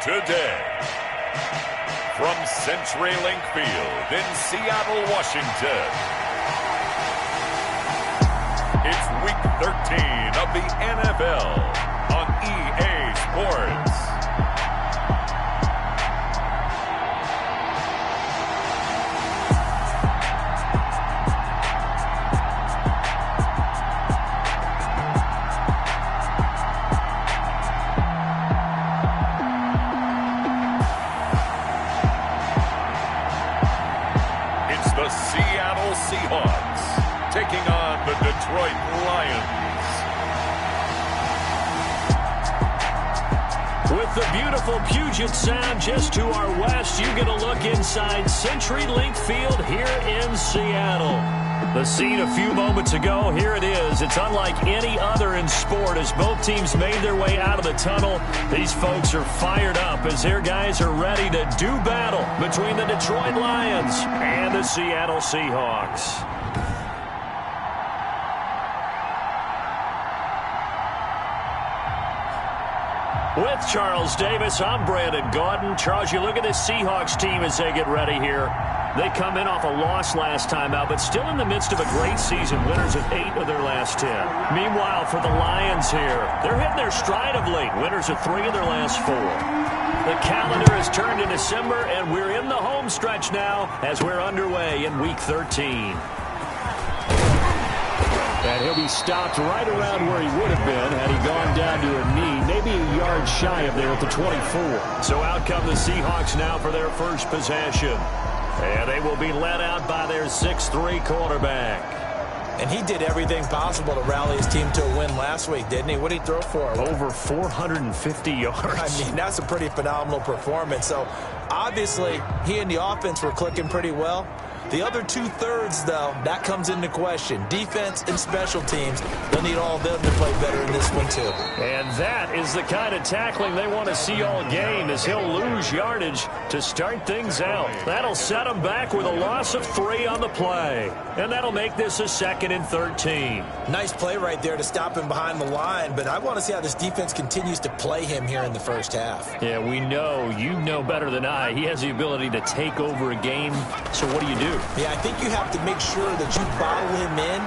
today. From CenturyLink Field in Seattle, Washington, it's Week 13 of the NFL on EA Sports. The Seattle Seahawks taking on the Detroit Lions. With the beautiful Puget Sound just to our west, you get a look inside CenturyLink Field here in Seattle. The scene a few moments ago, here it is. It's unlike any other in sport as both teams made their way out of the tunnel. These folks are fired up as their guys are ready to do battle between the Detroit Lions and the Seattle Seahawks. With Charles Davis, I'm Brandon Gaudin. Charles, you look at this Seahawks team as they get ready here. They come in off a loss last time out, but still in the midst of a great season. Winners of 8 of their last 10. Meanwhile, for the Lions here, they're hitting their stride of late. Winners of 3 of their last 4. The calendar has turned to December, and we're in the home stretch now as we're underway in Week 13. And he'll be stopped right around where he would have been had he gone down to a knee, maybe a yard shy of there at the 24. So out come the Seahawks now for their first possession. And they will be led out by their 6'3" quarterback. And he did everything possible to rally his team to a win last week, didn't he? What did he throw for? Over 450 yards. I mean, that's a pretty phenomenal performance. So, obviously, he and the offense were clicking pretty well. The other 2/3, though, that comes into question. Defense and special teams, they'll need all of them to play better in this one, too. And that is the kind of tackling they want to see all game as he'll lose yardage to start things out. That'll set him back with a loss of 3 on the play. And that'll make this a 2nd and 13. Nice play right there to stop him behind the line, but I want to see how this defense continues to play him here in the first half. Yeah, we know. You know better than I. He has the ability to take over a game. So what do you do? Yeah, I think you have to make sure that you bottle him in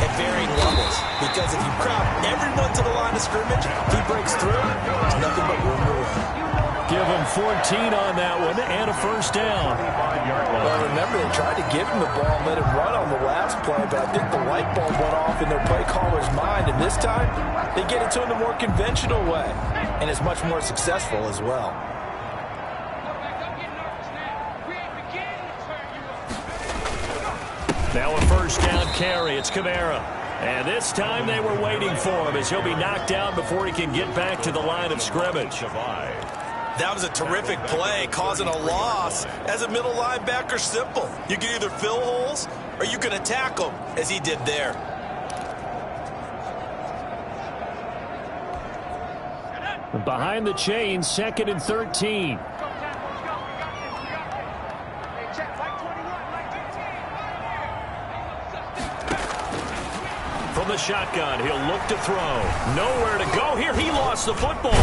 at varying levels. Because if you crowd everyone to the line of scrimmage, he breaks through, there's nothing but room to run. Give him 14 on that one and a first down. Well, remember, they tried to give him the ball and let him run on the last play, but I think the light bulb went off in their play caller's mind, and this time they get it to him the more conventional way, and it's much more successful as well. Now a first down carry. It's Kamara. And this time they were waiting for him as he'll be knocked down before he can get back to the line of scrimmage. That was a terrific play, causing a loss. As a middle linebacker, simple. You can either fill holes or you can attack them, as he did there. Behind the chain, 2nd and 13. From the shotgun, he'll look to throw. Nowhere to go here. He lost the football. The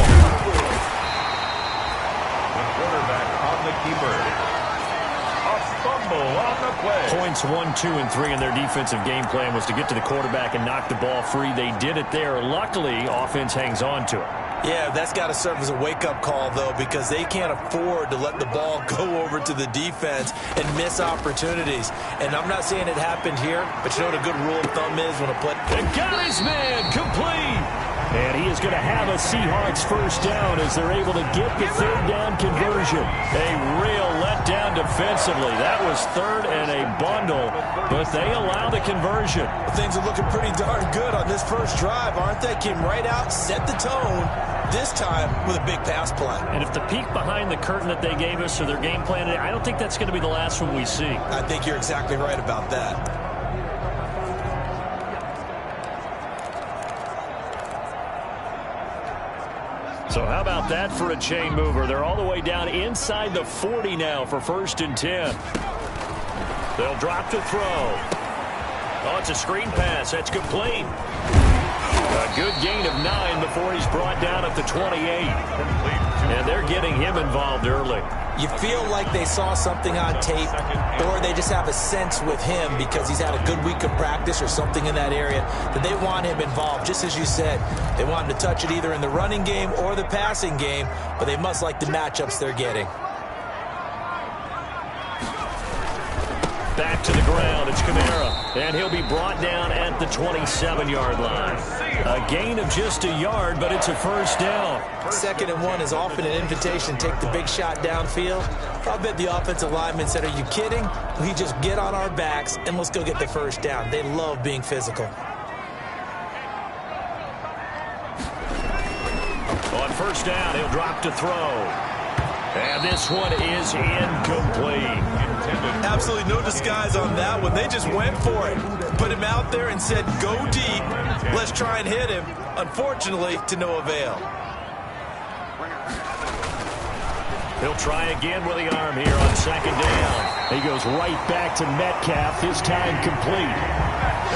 quarterback on the keeper. A fumble on the play. Points 1, 2, and 3 in their defensive game plan was to get to the quarterback and knock the ball free. They did it there. Luckily, offense hangs on to it. Yeah, that's got to serve as a wake-up call, though, because they can't afford to let the ball go over to the defense and miss opportunities. And I'm not saying it happened here, but you know what a good rule of thumb is when a play... And got his man complete. And he is going to have a Seahawks first down as they're able to get the 3rd down conversion. A real letdown defensively. That was 3rd and a bundle, but they allow the conversion. Things are looking pretty darn good on this first drive, aren't they? Came right out, set the tone, this time with a big pass play. And if the peek behind the curtain that they gave us or their game plan, I don't think that's going to be the last one we see. I think you're exactly right about that. So how about that for a chain mover? They're all the way down inside the 40 now for 1st and 10. They'll drop to throw. Oh, it's a screen pass. That's complete. A good gain of 9 before he's brought down at the 28. And they're getting him involved early. You feel like they saw something on tape, or they just have a sense with him because he's had a good week of practice or something in that area that they want him involved. Just as you said, they want him to touch it either in the running game or the passing game, but they must like the matchups they're getting. Back to the ground, it's Kamara, and he'll be brought down at the 27-yard line. A gain of just a yard, but it's a first down. 2nd and 1 is often an invitation to take the big shot downfield. I bet the offensive lineman said, are you kidding? We just get on our backs and let's go get the first down. They love being physical. On first down, he'll drop to throw. And this one is incomplete. Absolutely no disguise on that one. They just went for it. Put him out there and said, go deep. Let's try and hit him. Unfortunately, to no avail. He'll try again with the arm here on 2nd down. He goes right back to Metcalf, this time complete.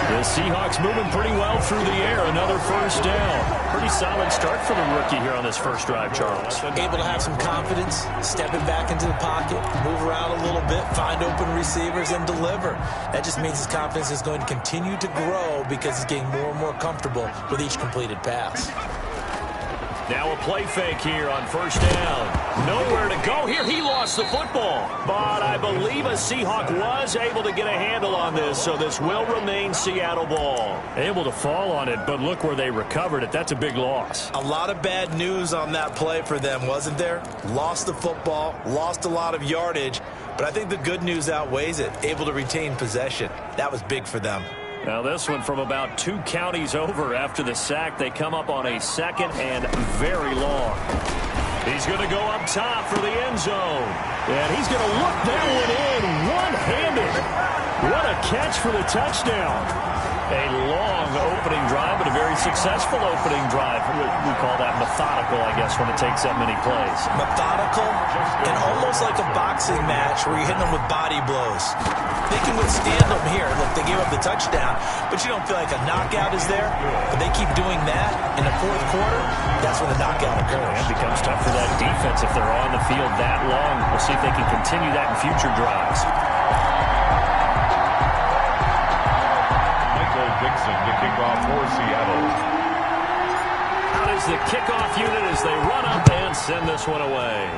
The Seahawks moving pretty well through the air. Another first down. Pretty solid start for the rookie here on this first drive, Charles. Able to have some confidence, stepping back into the pocket, move around a little bit, find open receivers, and deliver. That just means his confidence is going to continue to grow because he's getting more and more comfortable with each completed pass. Now a play fake here on first down. Nowhere to go here. He lost the football. But I believe a Seahawk was able to get a handle on this, so this will remain Seattle ball. Able to fall on it, but look where they recovered it. That's a big loss. A lot of bad news on that play for them, wasn't there? Lost the football, lost a lot of yardage, but I think the good news outweighs it. Able to retain possession. That was big for them. Now this one from about 2 counties over after the sack. They come up on a 2nd and very long. He's going to go up top for the end zone. And he's going to look that one in one-handed. What a catch for the touchdown. A long opening drive, but a very successful opening drive. We call that methodical, I guess, when it takes that many plays. Methodical and almost like a boxing match where you're hitting them with body blows. They can withstand them here. Look, they gave up the touchdown, but you don't feel like a knockout is there. But they keep doing that in the 4th quarter. That's when the knockout occurs. It becomes tough for that defense if they're on the field that long. We'll see if they can continue that in future drives. Dixon to kick off for Seattle. Out is the kickoff unit as they run up and send this one away.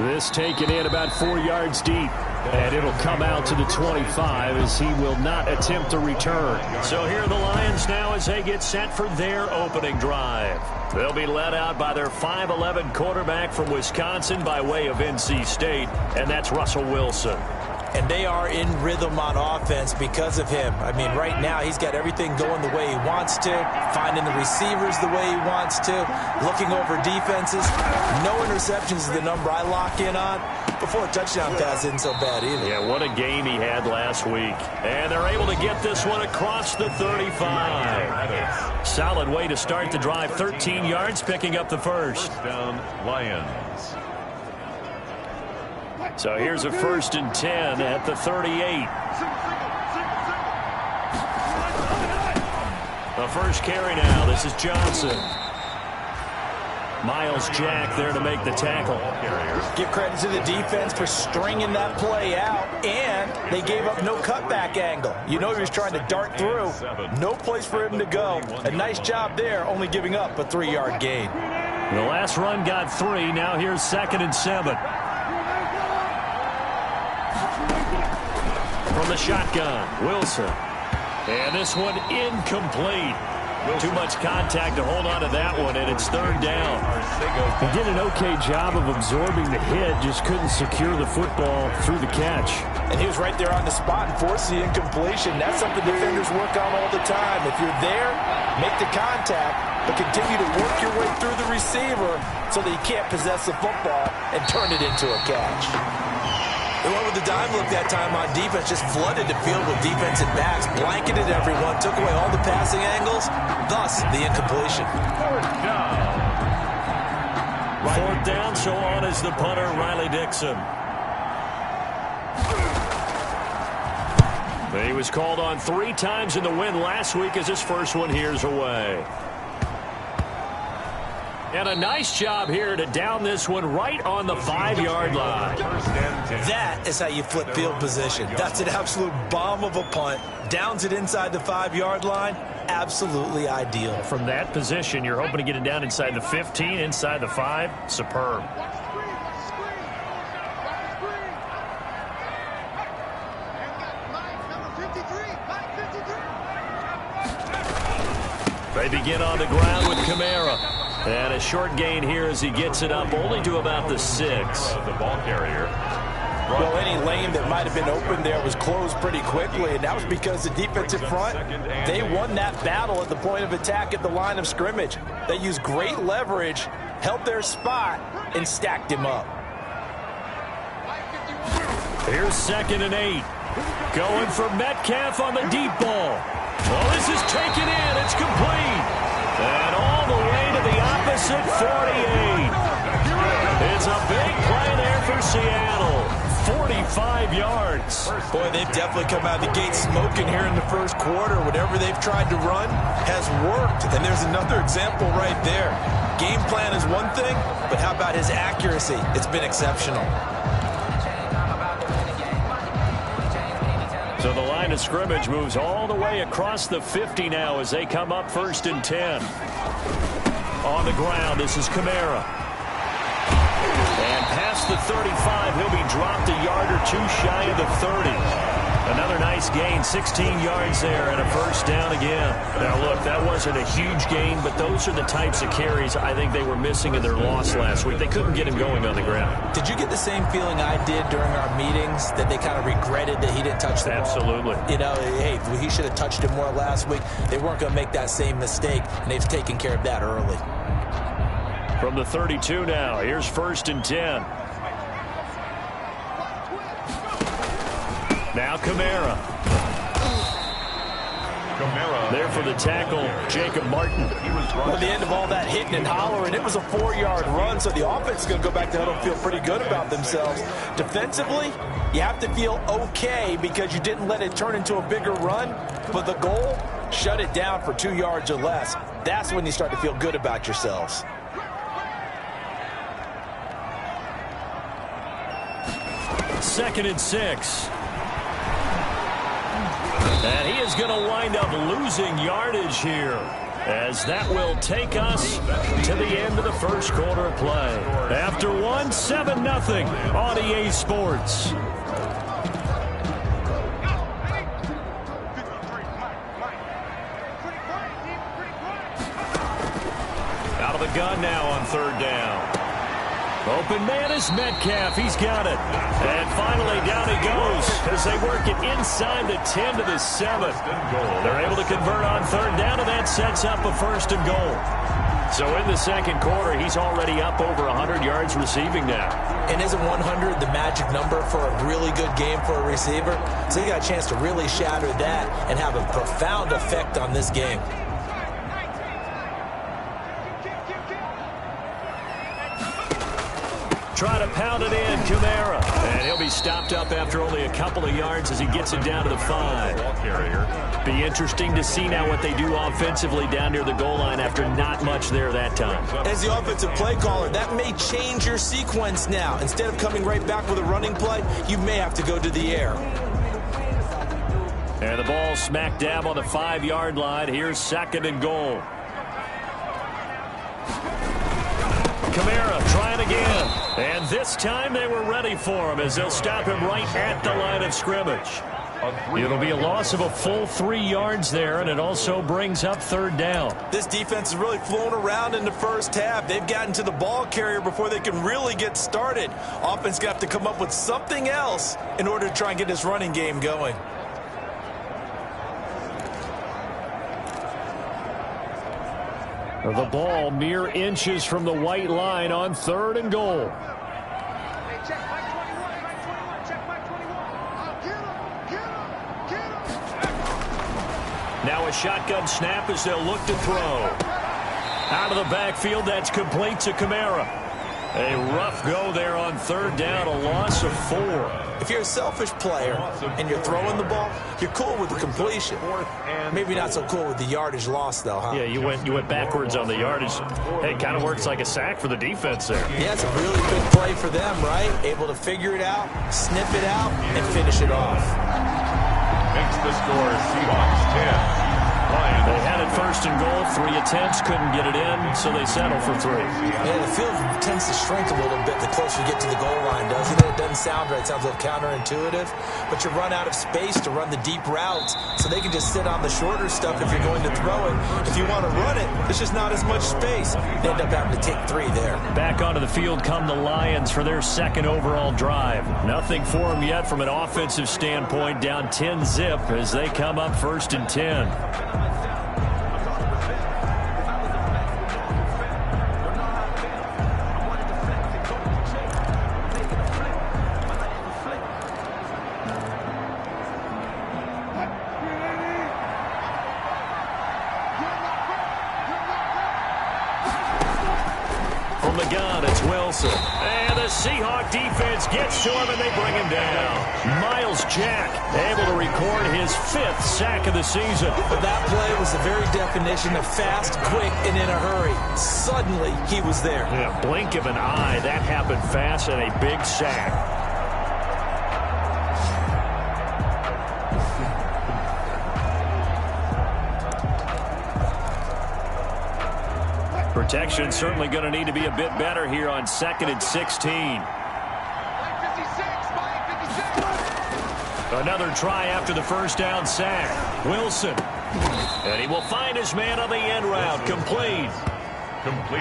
This taken in about 4 yards deep. And it'll come out to the 25 as he will not attempt a return. So here are the Lions now as they get set for their opening drive. They'll be led out by their 5'11" quarterback from Wisconsin by way of NC State, and that's Russell Wilson. And they are in rhythm on offense because of him. I mean, right now he's got everything going the way he wants to, finding the receivers the way he wants to, looking over defenses. No interceptions is the number I lock in on. Before a touchdown pass isn't so bad either. Yeah, what a game he had last week. And they're able to get this one across the 35. Solid way to start the drive. 13 yards, picking up the first. Down Lions. So here's a 1st and 10 at the 38. The first carry now. This is Johnson. Miles Jack there to make the tackle. Give credit to the defense for stringing that play out, and they gave up no cutback angle. You know he was trying to dart through. No place for him to go. A nice job there, only giving up a 3-yard gain. The last run got 3. Now here's 2nd and 7. From the shotgun, Wilson. And this one incomplete. Too much contact to hold on to that one, and it's 3rd down. He did an okay job of absorbing the hit, just couldn't secure the football through the catch. And he was right there on the spot and forced the incompletion. That's something defenders work on all the time. If you're there, make the contact, but continue to work your way through the receiver so that you can't possess the football and turn it into a catch. They went with the dime look that time on defense, just flooded the field with defensive backs, blanketed everyone, took away all the passing angles, thus the incompletion. 4th down, so on is the punter, Riley Dixon. He was called on 3 times in the win last week as his first one here's away. And a nice job here to down this one right on the 5-yard line. That is how you flip field position. That's an absolute bomb of a punt. Downs it inside the 5-yard line. Absolutely ideal. From that position, you're hoping to get it down inside the 15, inside the 5. Superb. They begin on the ground with Kamara. And a short gain here as he gets it up only to about the 6. The ball carrier. Well, any lane that might have been open there was closed pretty quickly, and that was because the defensive front, they won that battle at the point of attack at the line of scrimmage. They used great leverage, held their spot, and stacked him up. Here's 2nd and 8. Going for Metcalf on the deep ball. Well, this is taken in. It's complete. And all the way to the opposite 48. It's a big play there for Seattle. 45 yards. Boy, they've definitely come out of the gate smoking here in the first quarter. Whatever they've tried to run has worked. And there's another example right there. Game plan is one thing, but how about his accuracy? It's been exceptional. So the line of scrimmage moves all the way across the 50 now as they come up 1st and 10. On the ground, this is Kamara. And past the 35, he'll be dropped a yard or 2 shy of the 30. Another nice gain, 16 yards there, and a 1st down again. Now, look, that wasn't a huge gain, but those are the types of carries I think they were missing in their loss last week. They couldn't get him going on the ground. Did you get the same feeling I did during our meetings, that they kind of regretted that he didn't touch the ball? Absolutely. You know, hey, he should have touched it more last week. They weren't going to make that same mistake, and they've taken care of that early. From the 32 now, here's 1st and 10. Now Kamara. There for the tackle, Jacob Martin. Well, at the end of all that hitting and hollering, it was a 4-yard run, so the offense is going to go back to huddle and feel pretty good about themselves. Defensively, you have to feel okay because you didn't let it turn into a bigger run, but the goal, shut it down for 2 yards or less. That's when you start to feel good about yourselves. Second and 6. And he is going to wind up losing yardage here, as that will take us to the end of the first quarter of play. After 1, 7-0 on EA Sports. Out of the gun now on 3rd down. Open man is Metcalf. He's got it. And finally, down he goes as they work it inside the 10 to the 7. They're able to convert on 3rd down, and that sets up a 1st and goal. So in the second quarter, he's already up over 100 yards receiving now. And isn't 100 the magic number for a really good game for a receiver? So he got a chance to really shatter that and have a profound effect on this game. Try to pound it in, Kamara. And he'll be stopped up after only a couple of yards as he gets it down to the 5. Be interesting to see now what they do offensively down near the goal line after not much there that time. As the offensive play caller, that may change your sequence now. Instead of coming right back with a running play, you may have to go to the air. And the ball smack dab on the 5-yard line. Here's 2nd and goal. Kamara trying again. And this time they were ready for him as they'll stop him right at the line of scrimmage. It'll be a loss of a full 3 yards there, and it also brings up 3rd down. This defense has really flown around in the first half. They've gotten to the ball carrier before they can really get started. Offense got to come up with something else in order to try and get this running game going. The ball mere inches from the white line on 3rd and goal. Now a shotgun snap as they'll look to throw. Out of the backfield, that's complete to Kamara. A rough go there on third down, a loss of 4. If you're a selfish player and you're throwing the ball, you're cool with the completion. Maybe not so cool with the yardage loss, though, huh? Yeah, you went backwards on the yardage. Hey, it kind of works like a sack for the defense there. Yeah, it's a really good play for them, right? Able to figure it out, sniff it out, and finish it off. Makes the score Seahawks 10. Lions. They had it first and goal, 3 attempts, couldn't get it in, so they settle for 3. Yeah, the field tends to shrink a little bit the closer you get to the goal line, doesn't it? It doesn't sound right. It sounds a little counterintuitive. But you run out of space to run the deep routes, so they can just sit on the shorter stuff if you're going to throw it. If you want to run it, there's just not as much space. They end up having to take 3 there. Back onto the field come the Lions for their second overall drive. Nothing for them yet from an offensive standpoint, down 10-zip as they come up first and 10. From the gun, it's Wilson. And the Seahawk defense gets to him, and they bring him down. Miles Jack able to record his 5th sack of the season. That play was the very definition of fast, quick, and in a hurry. Suddenly, he was there. Yeah, blink of an eye. That happened fast and a big sack. Protection certainly going to need to be a bit better here on 2nd and 16. Another try after the first down sack. Wilson. And he will find his man on the end route. Complete.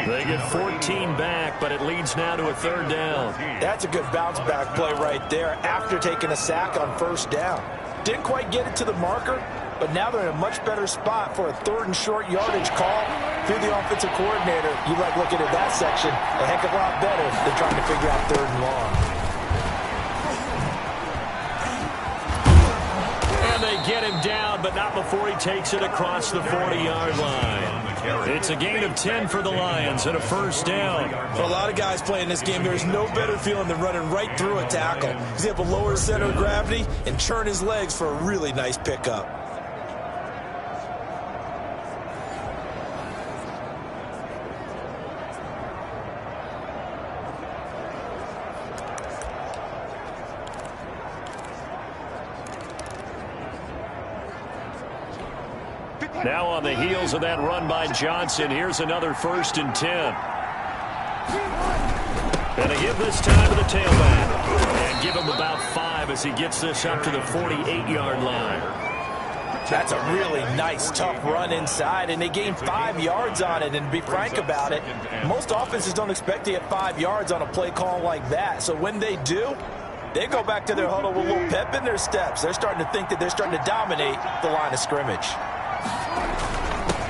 They get 14 back, but it leads now to a 3rd down. That's a good bounce back play right there after taking a sack on first down. Didn't quite get it to the marker, but now they're in a much better spot for a 3rd and short yardage call through the offensive coordinator. You like looking at that section a heck of a lot better than trying to figure out 3rd and long. And they get him down, but not before he takes it across the 40-yard line. It's a gain of 10 for the Lions and a first down. For a lot of guys playing this game, there's no better feeling than running right through a tackle. He's able to lower his center of gravity and churn his legs for a really nice pickup. Now on the heels of that run by Johnson, here's another 1st and 10. And they give this time to the tailback. And give him about 5 as he gets this up to the 48-yard line. That's a really nice, tough run inside, and they gain 5 yards on it. And to be frank about it, most offenses don't expect to get 5 yards on a play call like that. So when they do, they go back to their huddle with a little pep in their steps. They're starting to think that they're starting to dominate the line of scrimmage.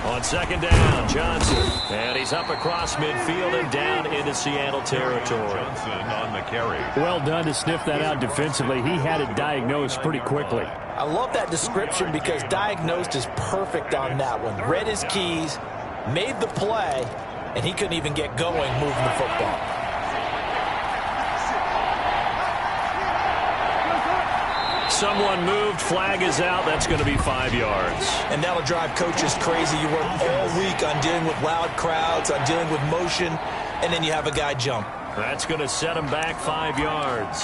On 2nd down, Johnson. And he's up across midfield and down into Seattle territory. Johnson on the carry. Well done to sniff that out defensively. He had it diagnosed pretty quickly. I love that description because diagnosed is perfect on that one. Read his keys, made the play, and he couldn't even get going moving the football. Someone moved, flag is out. That's going to be 5 yards. And that'll drive coaches crazy. You work all week on dealing with loud crowds, on dealing with motion, and then you have a guy jump. That's going to set him back 5 yards.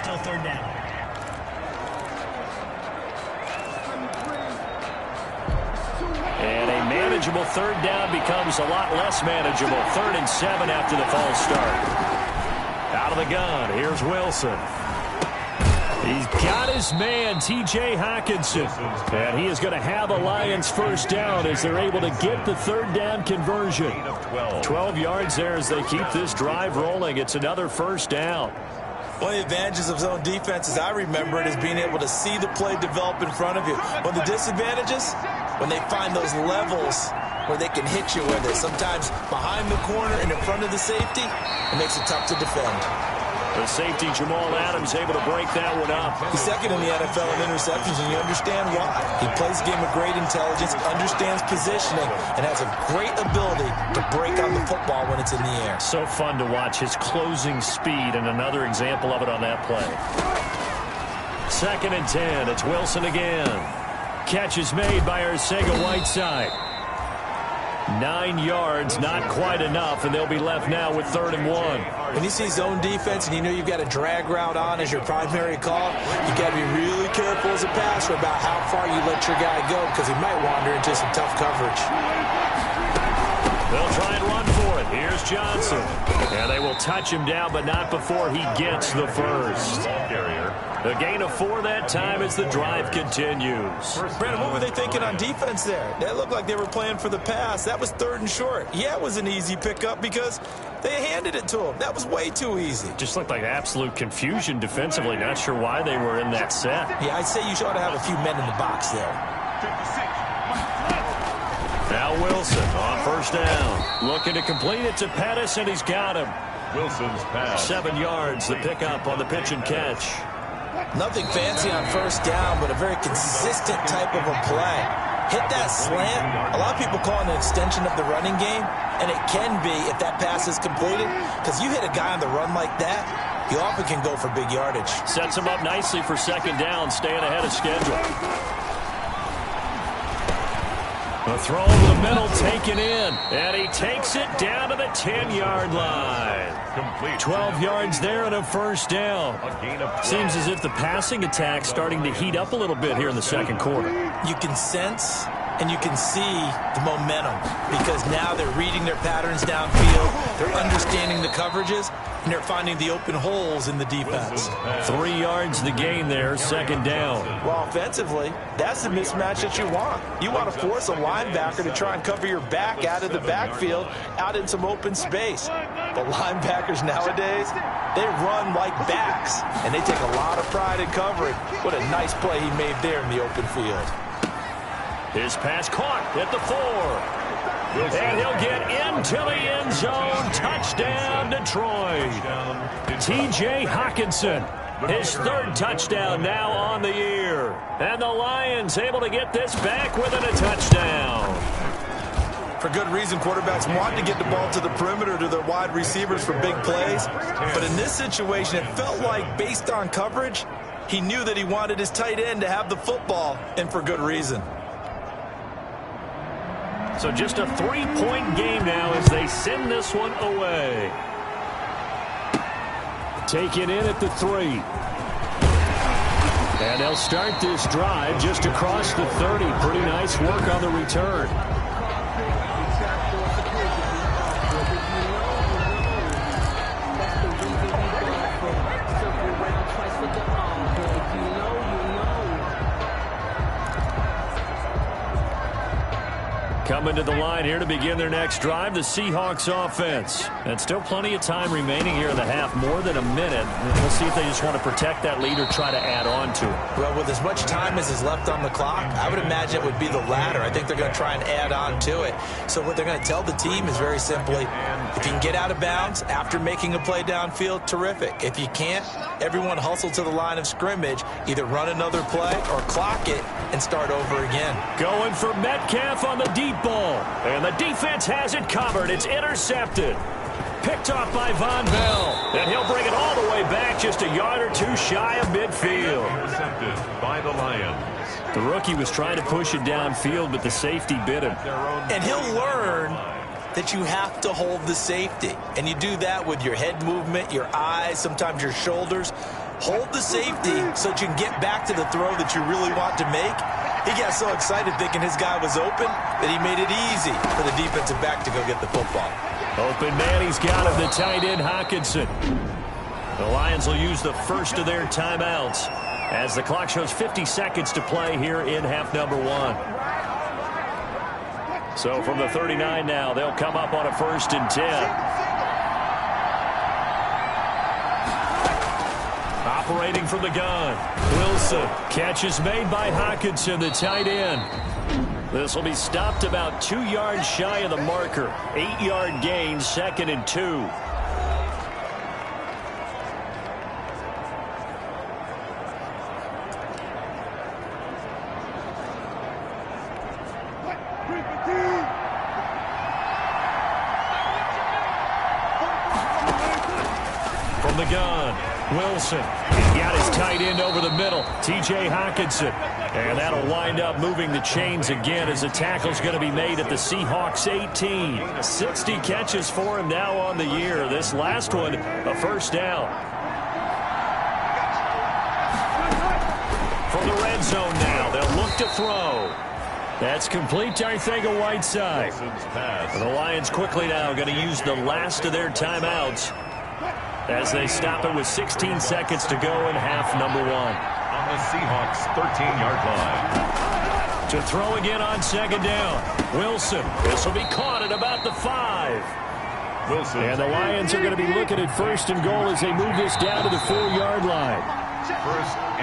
Still 3rd down. And a manageable 3rd down becomes a lot less manageable. 3rd and 7 after the false start. Out of the gun, here's Wilson. He's got his man, T.J. Hockenson. And he is going to have a Lions first down as they're able to get the 3rd down conversion. 12 yards there as they keep this drive rolling. It's another first down. One of the advantages of zone defense, as I remember it, is being able to see the play develop in front of you. One of the disadvantages, when they find those levels where they can hit you with it. Sometimes behind the corner and in front of the safety, it makes it tough to defend. The safety, Jamal Adams, able to break that one up. He's second in the NFL in interceptions, and you understand why. He plays a game of great intelligence, understands positioning, and has a great ability to break on the football when it's in the air. So fun to watch his closing speed, and another example of it on that play. 2nd and 10. It's Wilson again. Catch is made by Arcega-Whiteside. 9 yards, not quite enough, and they'll be left now with 3rd and 1. When you see zone defense and you know you've got a drag route on as your primary call, you got to be really careful as a passer about how far you let your guy go because he might wander into some tough coverage. They'll try and run for it. Here's Johnson. And they will touch him down, but not before he gets the first. A gain of 4 that time as the drive continues. Brandon, what were they thinking on defense there? They looked like they were playing for the pass. That was 3rd and short. Yeah, it was an easy pickup because they handed it to him. That was way too easy. Just looked like absolute confusion defensively. Not sure why they were in that set. Yeah, I'd say you ought to have a few men in the box there. Now Wilson on 1st down. Looking to complete it to Pettis, and he's got him. Wilson's pass. 7 yards, the pickup on the pitch and catch. Nothing fancy on 1st down, but a very consistent type of a play. Hit that slant. A lot of people call it an extension of the running game, and it can be if that pass is completed, because you hit a guy on the run like that, you often can go for big yardage. Sets him up nicely for 2nd down, staying ahead of schedule. A throw over the middle, taken in, and he takes it down to the 10-yard line. Complete. 12 yards there and a 1st down. Seems as if the passing attack's starting to heat up a little bit here in the 2nd quarter. You can sense and you can see the momentum because now they're reading their patterns downfield, they're understanding the coverages, and they're finding the open holes in the defense. 3 yards the gain there, 2nd down. Well, offensively, that's the mismatch that you want. You want to force a linebacker to try and cover your back out of the backfield, out in some open space. But linebackers nowadays, they run like backs, and they take a lot of pride in covering. What a nice play he made there in the open field. His pass caught at the 4. And he'll get into the end zone. Touchdown, Detroit. T.J. Hockenson, his 3rd touchdown now on the year. And the Lions able to get this back within a touchdown. For good reason, quarterbacks want to get the ball to the perimeter to their wide receivers for big plays. But in this situation, it felt like, based on coverage, he knew that he wanted his tight end to have the football, and for good reason. So just a 3-point game now as they send this one away. Taken in at the 3. And they'll start this drive just across the 30. Pretty nice work on the return. Coming to the line here to begin their next drive, the Seahawks offense. And still plenty of time remaining here in the half, more than a minute. We'll see if they just want to protect that lead or try to add on to it. Well, with as much time as is left on the clock, I would imagine it would be the latter. I think they're going to try and add on to it. So what they're going to tell the team is very simply, if you can get out of bounds after making a play downfield, terrific. If you can't, everyone hustle to the line of scrimmage, either run another play or clock it and start over again. Going for Metcalf on the deep ball. And the defense has it covered. It's intercepted. Picked off by Von Bell. And he'll bring it all the way back just a yard or 2 shy of midfield. Intercepted by the Lions. The rookie was trying to push it downfield, but the safety bit him. And he'll learn that you have to hold the safety. And you do that with your head movement, your eyes, sometimes your shoulders. Hold the safety so that you can get back to the throw that you really want to make. He got so excited thinking his guy was open that he made it easy for the defensive back to go get the football. Open man, he's got him, the tight end Hockenson. The Lions will use the first of their timeouts as the clock shows 50 seconds to play here in half number 1. So from the 39 now, they'll come up on a 1st and 10. Operating from the gun, Wilson. Catch is made by Hockenson, the tight end. This will be stopped about 2 yards shy of the marker. 8-yard gain, 2nd and 2. From the gun, Wilson. He got his tight end over the middle, T.J. Hockenson. And that'll wind up moving the chains again as the tackle's going to be made at the Seahawks 18. 60 catches for him now on the year. This last one, a first down. From the red zone now, they'll look to throw. That's complete to Arcega-Whiteside. The Lions quickly now going to use the last of their timeouts as they stop it with 16 seconds to go in half number one. On the Seahawks 13-yard line. To throw again on second down. Wilson. This will be caught at about the 5. Wilson. And the Lions are going to be looking at first and goal as they move this down to the 4-yard line.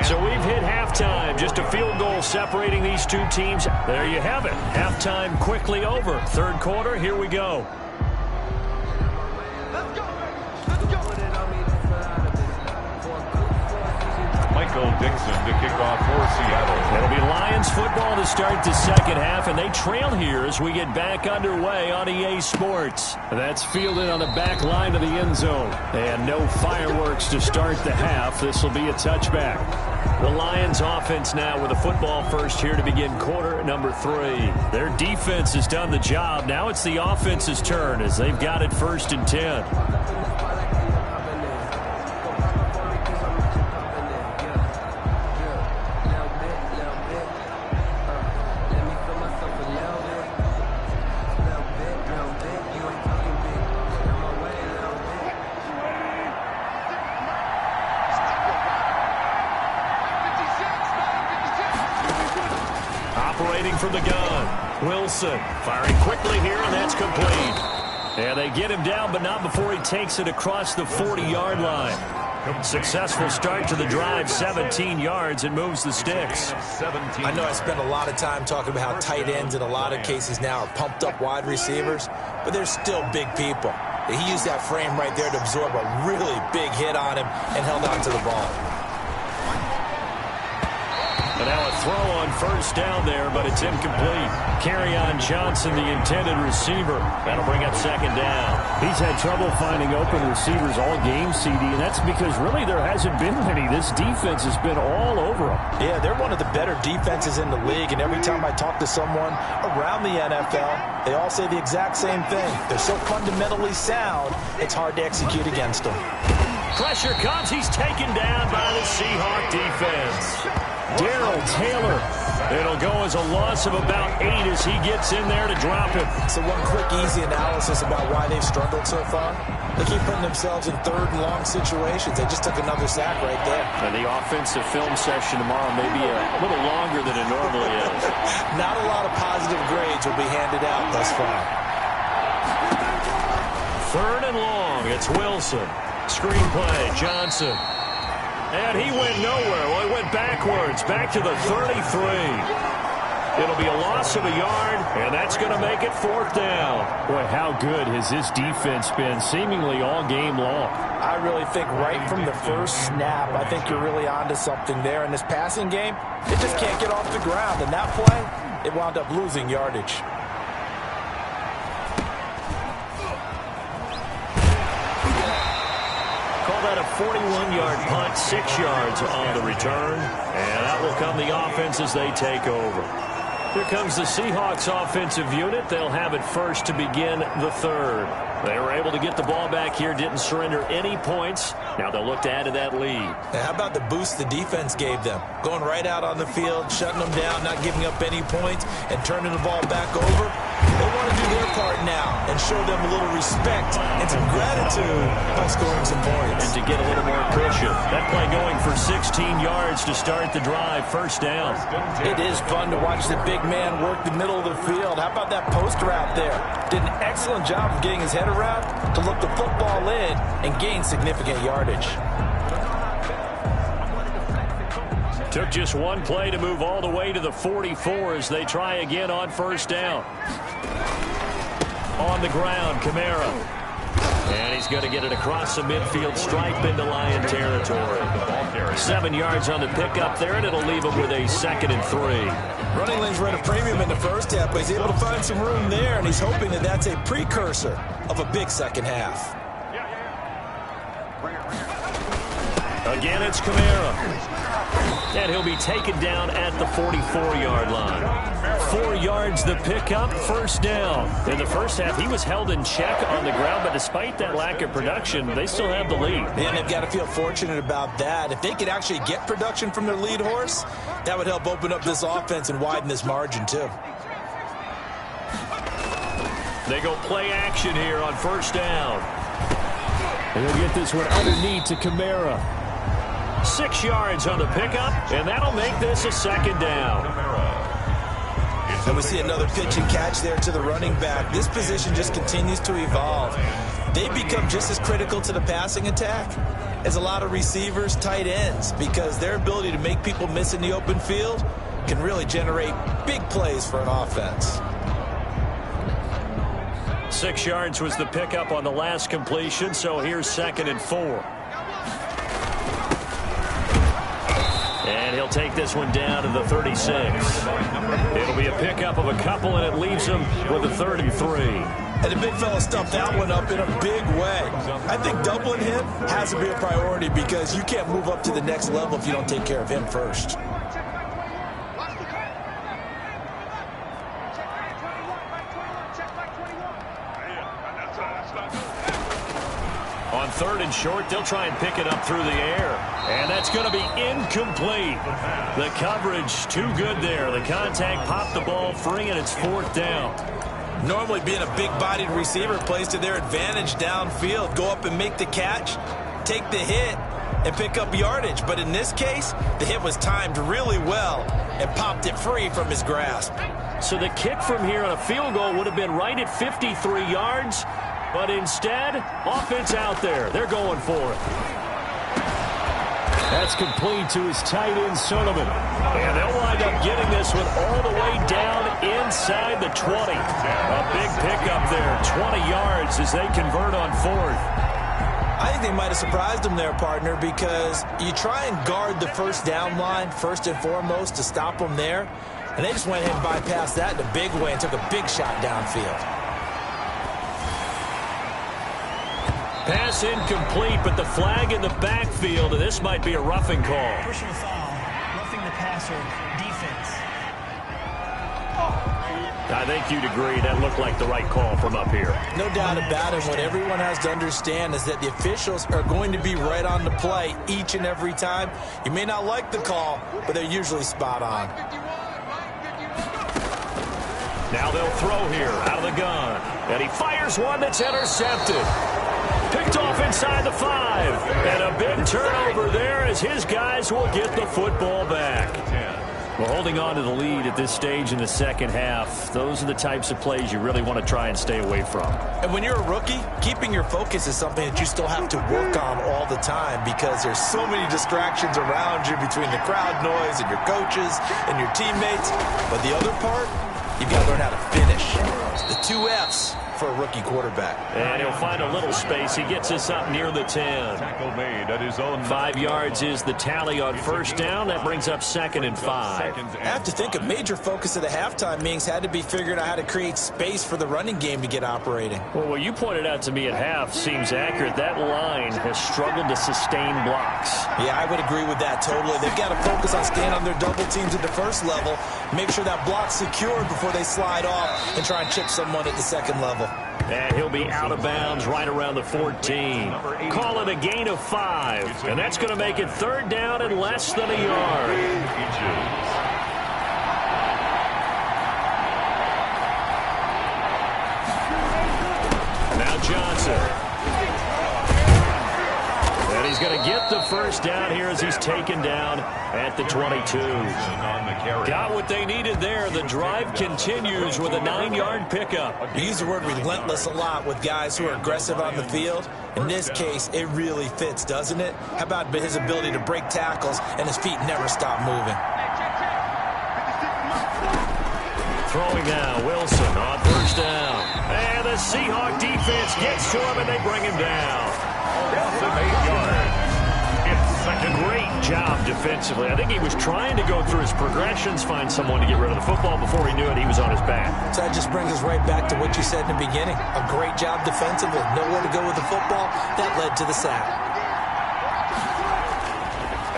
So we've hit halftime. Just a field goal separating these two teams. There you have it. Halftime quickly over. Third quarter, here we go. Michael Dixon to kick off for Seattle. It'll be Lions football to start the second half, and they trail here as we get back underway on EA Sports. That's fielded on the back line of the end zone. And no fireworks to start the half. This will be a touchback. The Lions offense now with a football first here to begin quarter number 3. Their defense has done the job. Now it's the offense's turn as they've got it first and 10. Operating from the gun, Wilson firing quickly here, and that's complete. And they get him down, but not before he takes it across the 40-yard line. Successful start to the drive, 17 yards, and moves the sticks. I know I spent a lot of time talking about how tight ends in a lot of cases now are pumped-up wide receivers, but they're still big people. He used that frame right there to absorb a really big hit on him and held on to the ball. And now a throw on first down there, but it's incomplete. Kerryon Johnson, the intended receiver. That'll bring up second down. He's had trouble finding open receivers all game, CD, and that's because really there hasn't been many. This defense has been all over them. Yeah, they're one of the better defenses in the league, and every time I talk to someone around the NFL, they all say the exact same thing. They're so fundamentally sound, it's hard to execute against them. Pressure comes. He's taken down by the Seahawk defense. Darrell Taylor. It'll go as a loss of about 8 as he gets in there to drop him. So one quick, easy analysis about why they've struggled so far. They keep putting themselves in third and long situations. They just took another sack right there. And the offensive film session tomorrow may be a little longer than it normally is. Not a lot of positive grades will be handed out thus far. Third and long. It's Wilson. Screenplay, Johnson. And he went nowhere. Well, he went backwards, back to the 33. It'll be a loss of a yard, and that's going to make it fourth down. Boy, how good has this defense been seemingly all game long? I really think right from the first snap, I think you're really onto something there. In this passing game, it just can't get off the ground. And that play, it wound up losing yardage. That a 41-yard punt, 6 yards on the return, and out will come the offense as they take over. Here comes the Seahawks offensive unit. They'll have it first to begin the third. They were able to get the ball back here, didn't surrender any points. Now they'll look to add to that lead. Now, how about the boost the defense gave them? Going right out on the field, shutting them down, not giving up any points, and turning the ball back over. They want to do their part now and show them a little respect and some gratitude by scoring some points. And to get a little more cushion. That play going for 16 yards to start the drive, first down. It is fun to watch the big man work the middle of the field. How about that post route there? Did an excellent job of getting his head around to look the football in and gain significant yardage. Took just one play to move all the way to the 44 as they try again on first down. On the ground, Kamara. And he's going to get it across the midfield stripe into Lion territory. 7 yards on the pickup there, and it'll leave him with a 2nd and 3. Running lanes were at a premium in the first half, but he's able to find some room there, and he's hoping that that's a precursor of a big second half. Again, it's Kamara. And he'll be taken down at the 44-yard line. 4 yards the pickup, first down. In the first half, he was held in check on the ground, but despite that lack of production, they still have the lead. And they've got to feel fortunate about that. If they could actually get production from their lead horse, that would help open up this offense and widen this margin too. They go play action here on first down. And they'll get this one underneath to Kamara. 6 yards on the pickup, and that'll make this a second down. And we see another pitch and catch there to the running back. This position just continues to evolve. They become just as critical to the passing attack as a lot of receivers, tight ends, because their ability to make people miss in the open field can really generate big plays for an offense. 6 yards was the pickup on the last completion, so here's 2nd and 4. And he'll take this one down to the 36. It'll be a pickup of a couple, and it leaves him with a 3rd and 3. And the big fella stuffed that one up in a big way. I think doubling him has to be a priority because you can't move up to the next level if you don't take care of him first. On 3rd and short, they'll try and pick it up through the air. And that's going to be incomplete. The coverage too good there. The contact popped the ball free, and it's 4th down. Normally being a big-bodied receiver plays to their advantage downfield. Go up and make the catch, take the hit, and pick up yardage. But in this case, the hit was timed really well and popped it free from his grasp. So the kick from here on a field goal would have been right at 53 yards. But instead, offense out there. They're going for it. That's complete to his tight end, Sullivan. And they'll wind up getting this one all the way down inside the 20. A big pickup there, 20 yards as they convert on 4th. I think they might have surprised him there, partner, because you try and guard the first down line first and foremost to stop them there. And they just went ahead and bypassed that in a big way and took a big shot downfield. Pass incomplete, but the flag in the backfield, and this might be a roughing call. Personal foul, roughing the passer, defense. I think you'd agree that looked like the right call from up here. No doubt about it. What everyone has to understand is that the officials are going to be right on the play each and every time. You may not like the call, but they're usually spot on. Now they'll throw here out of the gun. And he fires one that's intercepted. Picked off inside the 5. And a big turnover there as his guys will get the football back. We're holding on to the lead at this stage in the second half. Those are the types of plays you really want to try and stay away from. And when you're a rookie, keeping your focus is something that you still have to work on all the time because there's so many distractions around you between the crowd noise and your coaches and your teammates. But the other part, you've got to learn how to finish. The 2 F's for a rookie quarterback. And he'll find a little space. He gets us up near the 10. Tackle made at his own 5 yards is the tally on first down. That brings up 2nd and 5. I have to think a major focus of the halftime meetings had to be figuring out how to create space for the running game to get operating. Well, what you pointed out to me at half seems accurate. That line has struggled to sustain blocks. Yeah, I would agree with that totally. They've got to focus on staying on their double teams at the first level, make sure that block's secured before they slide off and try and chip someone at the second level. And he'll be out of bounds right around the 14. Call it a gain of 5. And that's going to make it 3rd down and less than a yard. Now Johnson. And he's going to get the first down here as he's taken down at the 22. Got what they needed there. The drive continues with a 9-yard pickup. You use the word relentless a lot with guys who are aggressive on the field. In this case, it really fits, doesn't it? How about his ability to break tackles and his feet never stop moving? Throwing now, Wilson on first down. And the Seahawk defense gets to him and they bring him down. Loss of 8 yards. It's second. Great job defensively. I think he was trying to go through his progressions, find someone to get rid of the football. Before he knew it, he was on his back. So that just brings us right back to what you said in the beginning. A great job defensively. Nowhere to go with the football. That led to the sack.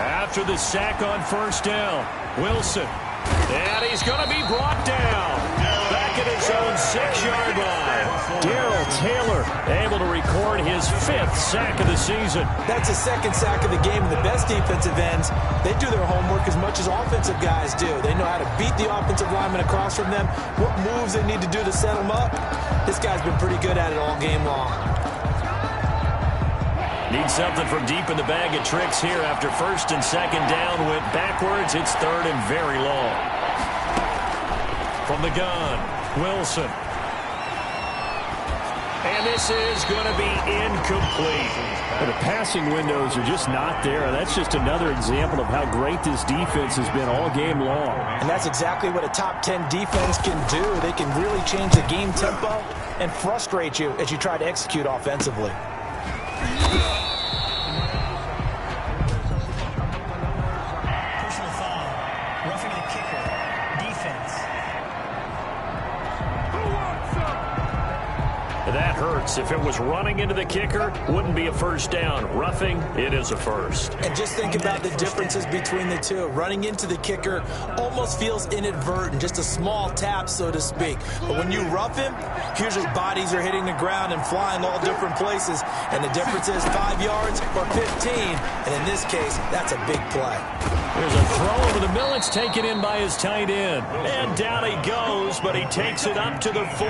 After the sack on first down, Wilson. And he's going to be brought down. Back at his own 6-yard line. Darrell Taylor able to record his 5th sack of the season. That's his 2nd sack of the game. The best defensive ends, they do their homework as much as offensive guys do. They know how to beat the offensive lineman across from them, what moves they need to do to set them up. This guy's been pretty good at it all game long. Need something from deep in the bag of tricks here after 1st and 2nd down. Went backwards. It's 3rd and very long. From the gun, Wilson. And this is going to be incomplete. But the passing windows are just not there. That's just another example of how great this defense has been all game long. And that's exactly what a top 10 defense can do. They can really change the game tempo and frustrate you as you try to execute offensively. Personal foul. Roughing the kicker. Defense. That hurts. If it was running into the kicker, wouldn't be a first down. Roughing, it is a first. And just think about the differences between the two. Running into the kicker almost feels inadvertent, just a small tap, so to speak. But when you rough him, usually bodies are hitting the ground and flying all different places. And the difference is 5 yards or 15. And in this case, that's a big play. There's a throw over the middle. It's taken in by his tight end. And down he goes, but he takes it up to the 40.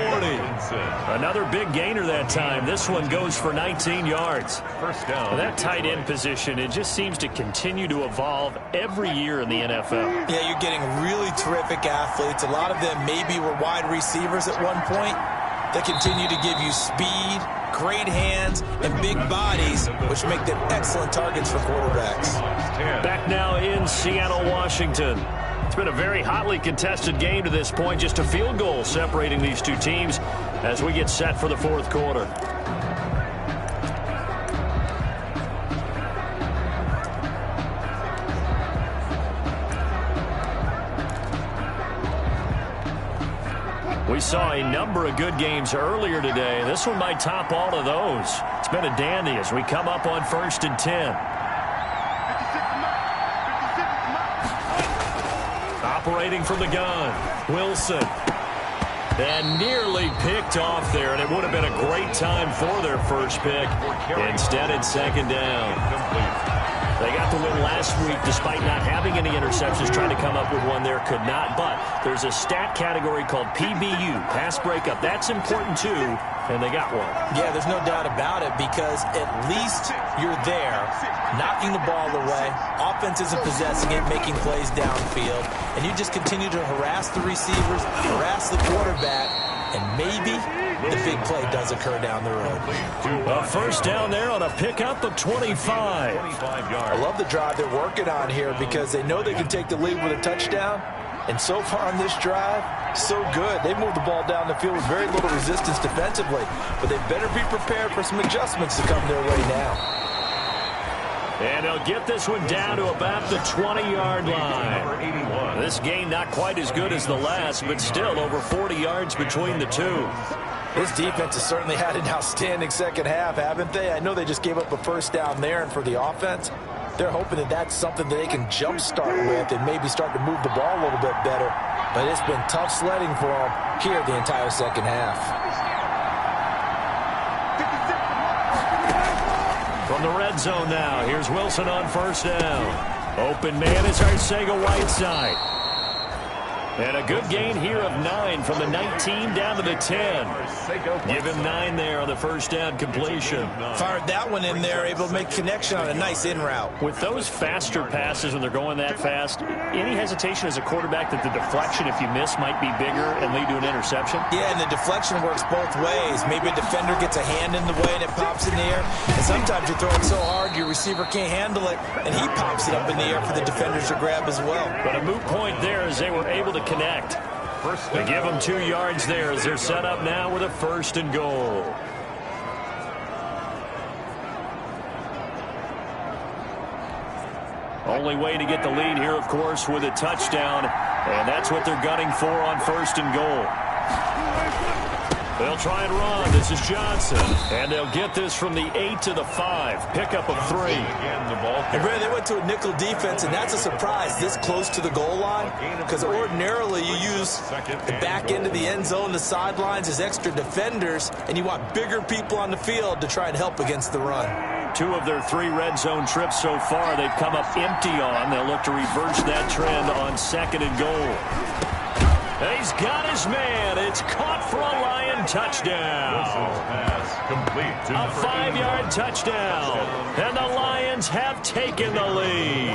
Another big gainer that time. This one goes for 19 yards. First down. That tight end position, it just seems to continue to evolve every year in the NFL. Yeah, you're getting really terrific athletes. A lot of them maybe were wide receivers at one point. They continue to give you speed, great hands, and big bodies, which make them excellent targets for quarterbacks. Back now in Seattle, Washington. It's been a very hotly contested game to this point. Just a field goal separating these two teams as we get set for the 4th quarter. We saw a number of good games earlier today. This one might top all of those. It's been a dandy as we come up on 1st and 10. Operating from the gun, Wilson. And nearly picked off there, and it would have been a great time for their first pick. Instead, it's 2nd down. They got the win last week despite not having any interceptions. Trying to come up with one there, could not. But there's a stat category called PBU, pass breakup. That's important too, and they got one. Yeah, there's no doubt about it because at least you're there, knocking the ball away. Offense isn't possessing it, making plays downfield. And you just continue to harass the receivers, harass the quarterback, and maybe the big play does occur down the road. A first down there on a pickup of 25. I love the drive they're working on here because they know they can take the lead with a touchdown. And so far on this drive, so good. They moved the ball down the field with very little resistance defensively. But they better be prepared for some adjustments to come their way now. And they'll get this one down to about the 20-yard line. This game not quite as good as the last, but still over 40 yards between the two. This defense has certainly had an outstanding second half, haven't they? I know they just gave up a first down there, and for the offense, they're hoping that that's something that they can jumpstart with and maybe start to move the ball a little bit better. But it's been tough sledding for them here the entire second half. From the red zone now, here's Wilson on first down. Open man is Arcega-Whiteside. And a good gain here of 9 from the 19 down to the 10. Give him 9 there on the first down completion. Fired that one in there, able to make connection on a nice in route. With those faster passes when they're going that fast, any hesitation as a quarterback that the deflection, if you miss, might be bigger and lead to an interception? Yeah, and the deflection works both ways. Maybe a defender gets a hand in the way and it pops in the air. And sometimes you throw it so hard your receiver can't handle it, and he pops it up in the air for the defenders to grab as well. But a moot point there as they were able to connect. They give them 2 yards there as they're set up now with a 1st and goal. Only way to get the lead here, of course, with a touchdown. And that's what they're gunning for on 1st and goal. They'll try and run. This is Johnson. And they'll get this from the 8 to the 5. Pickup of 3. And Brad, they went to a nickel defense, and that's a surprise this close to the goal line, because ordinarily you use the back end of the end zone, the sidelines as extra defenders, and you want bigger people on the field to try and help against the run. 2 of their 3 red zone trips so far they've come up empty on. They'll look to reverse that trend on 2nd and goal. He's got his man. It's caught for a Lion touchdown. A 5-yard touchdown. And the Lions have taken the lead.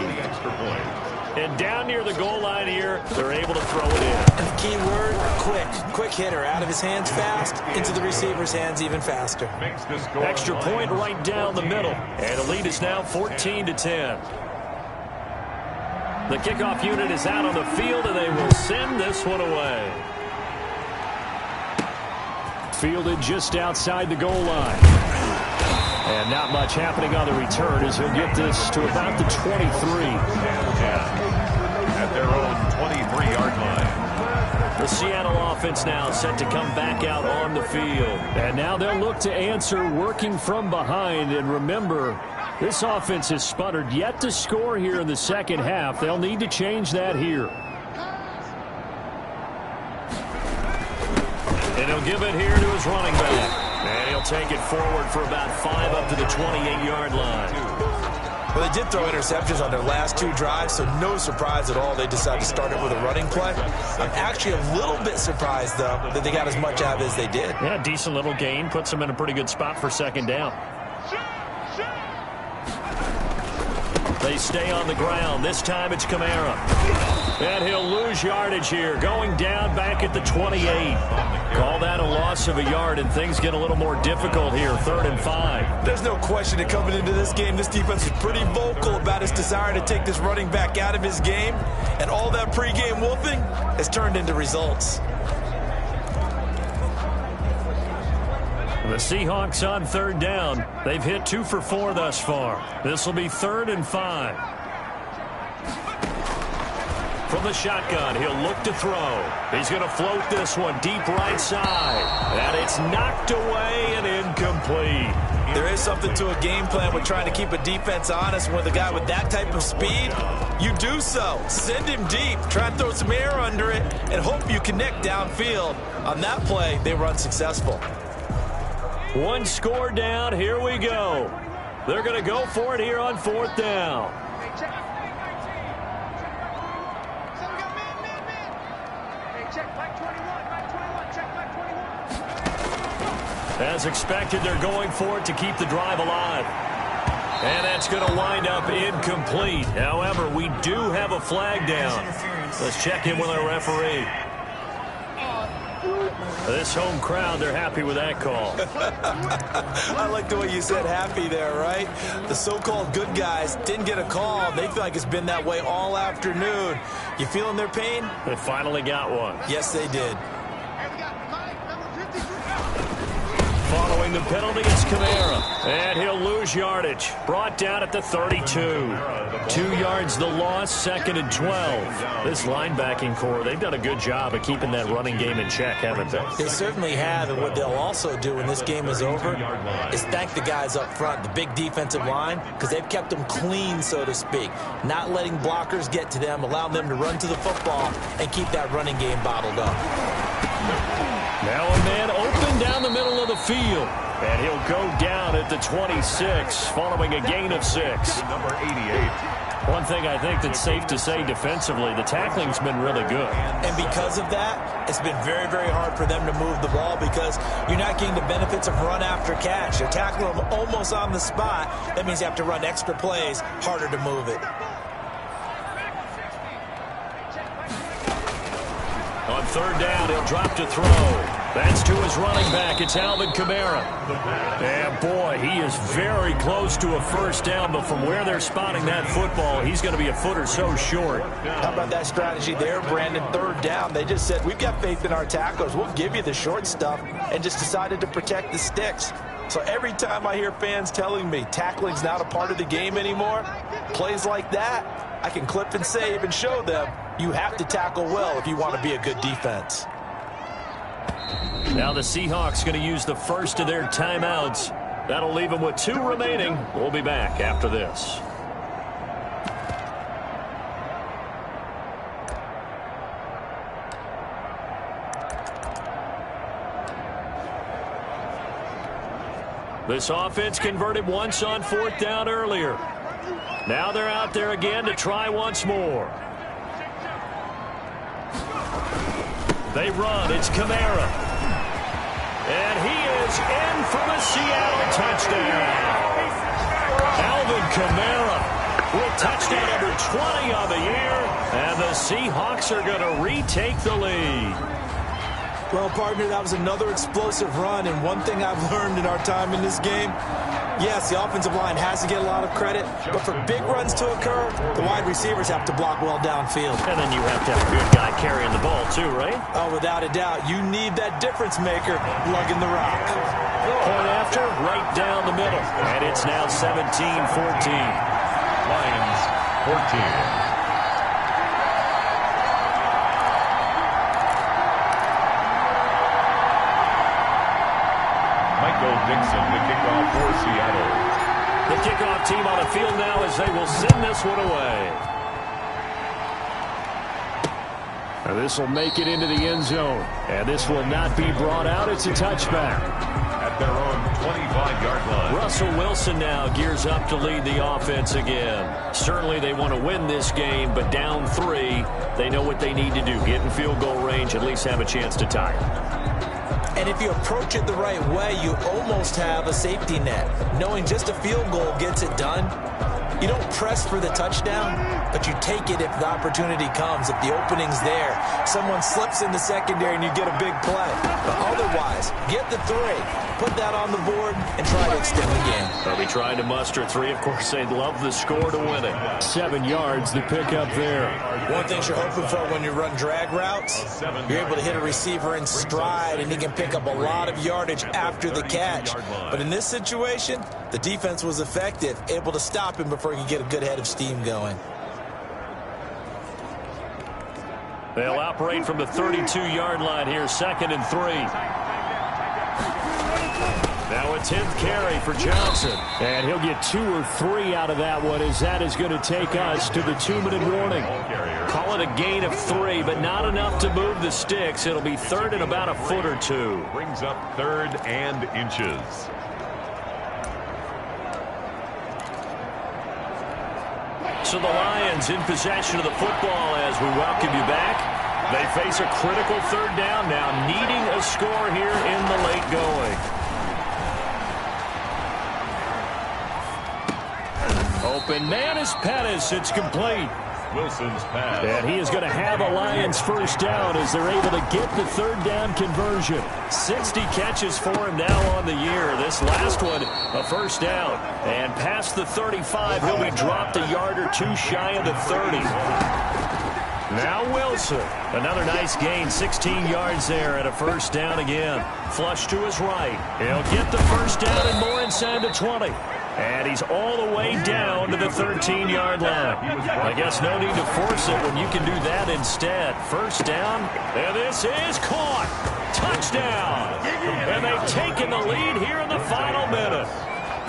And down near the goal line here, they're able to throw it in. And the key word, quick. Quick hitter. Out of his hands fast, into the receiver's hands even faster. Extra point right down the middle. And the lead is now 14-10. The kickoff unit is out on the field, and they will send this one away. Fielded just outside the goal line. And not much happening on the return as he'll get this to about the 23. At their own 23-yard line. The Seattle offense now set to come back out on the field. And now they'll look to answer working from behind. And remember, this offense has sputtered yet to score here in the second half. They'll need to change that here. And he'll give it here to his running back. And he'll take it forward for about 5 up to the 28-yard line. Well, they did throw interceptions on their last 2 drives, so no surprise at all they decided to start it with a running play. I'm actually a little bit surprised, though, that they got as much out of it as they did. Yeah, decent little gain. Puts them in a pretty good spot for 2nd down. They stay on the ground. This time it's Kamara. And he'll lose yardage here. Going down back at the 28. Call that a loss of a yard, and things get a little more difficult here. 3rd and 5. There's no question that coming into this game, this defense was pretty vocal about its desire to take this running back out of his game. And all that pregame wolfing has turned into results. The Seahawks on 3rd down. They've hit 2 for 4 thus far. This will be 3rd and 5. From the shotgun, he'll look to throw. He's going to float this one deep right side. And it's knocked away and incomplete. There is something to a game plan with trying to keep a defense honest. With a guy with that type of speed, you do so. Send him deep. Try and throw some air under it and hope you connect downfield. On that play, they were unsuccessful. 1 score down. Here we go. They're going to go for it here on 4th down. As expected, they're going for it to keep the drive alive. And that's going to wind up incomplete. However, we do have a flag down. Let's check in with our referee. This home crowd, they're happy with that call. I like the way you said happy there, right? The so-called good guys didn't get a call. They feel like it's been that way all afternoon. You feeling their pain? They finally got one. Yes, they did. Following the penalty, it's Kamara. And he'll lose yardage. Brought down at the 32. 2 yards the loss, 2nd and 12. This linebacking core, they've done a good job of keeping that running game in check, haven't they? They certainly have, and what they'll also do when this game is over is thank the guys up front, the big defensive line, because they've kept them clean, so to speak. Not letting blockers get to them, allowing them to run to the football and keep that running game bottled up. Now a man open down the middle of the field. And he'll go down at the 26 following a gain of 6. Number 88. One thing I think that's safe to say defensively, the tackling's been really good. And because of that, it's been very, very hard for them to move the ball because you're not getting the benefits of run after catch. You're tackling them almost on the spot. That means you have to run extra plays, harder to move it. On 3rd down, he'll drop to throw. That's to his running back. It's Alvin Kamara. And boy, he is very close to a 1st down, but from where they're spotting that football, he's going to be a foot or so short. How about that strategy there, Brandon? 3rd down, they just said, we've got faith in our tacklers. We'll give you the short stuff, and just decided to protect the sticks. So every time I hear fans telling me tackling's not a part of the game anymore, plays like that, I can clip and save and show them you have to tackle well if you want to be a good defense. Now the Seahawks going to use the first of their timeouts. That'll leave them with 2 remaining. We'll be back after this. This offense converted once on 4th down earlier. Now they're out there again to try once more. They run. It's Kamara. And he is in for the Seattle touchdown. Alvin Kamara with touchdown number 20 on the year. And the Seahawks are going to retake the lead. Well, partner, that was another explosive run, and one thing I've learned in our time in this game, yes, the offensive line has to get a lot of credit, but for big runs to occur, the wide receivers have to block well downfield. And then you have to have a good guy carrying the ball too, right? Oh, without a doubt. You need that difference maker lugging the rock. Point after, right down the middle. And it's now 17-14. Lions 14. Dixon, the kickoff for Seattle. The kickoff team on the field now as they will send this one away. And this will make it into the end zone. And this will not be brought out. It's a touchback. At their own 25-yard line. Russell Wilson now gears up to lead the offense again. Certainly they want to win this game, but down 3, they know what they need to do. Get in field goal range, at least have a chance to tie it. And if you approach it the right way, you almost have a safety net. Knowing just a field goal gets it done. You don't press for the touchdown, but you take it if the opportunity comes, if the opening's there. Someone slips in the secondary and you get a big play. But otherwise, get the 3, put that on the board, and try to extend the game. They'll be trying to muster 3. Of course, they'd love the score to win it. 7 yards, the pickup there. One thing you're hoping for when you run drag routes, you're able to hit a receiver in stride, and he can pick up a lot of yardage after the catch. But in this situation, the defense was effective, able to stop him before he could get a good head of steam going. They'll operate from the 32-yard line here, 2nd and 3. Now a 10th carry for Johnson. And he'll get 2 or 3 out of that one, as that is going to take us to the 2-minute warning. Call it a gain of 3, but not enough to move the sticks. It'll be 3rd and about a foot or 2. Brings up 3rd and inches. So the Lions in possession of the football as we welcome you back. They face a critical 3rd down now, needing a score here in the late going. Open man is Pettis. It's complete. Wilson's pass. And he is going to have a Lions first down as they're able to get the 3rd down conversion. 60 catches for him now on the year. This last one, a first down. And past the 35, he'll be dropped a yard or 2 shy of the 30. Now Wilson. Another nice gain, 16 yards there at a first down again. Flush to his right. He'll get the first down and more inside the 20. And he's all the way down to the 13-yard line. I guess no need to force it when you can do that instead. First down, and this is caught. Touchdown. And they've taken the lead here in the final minute.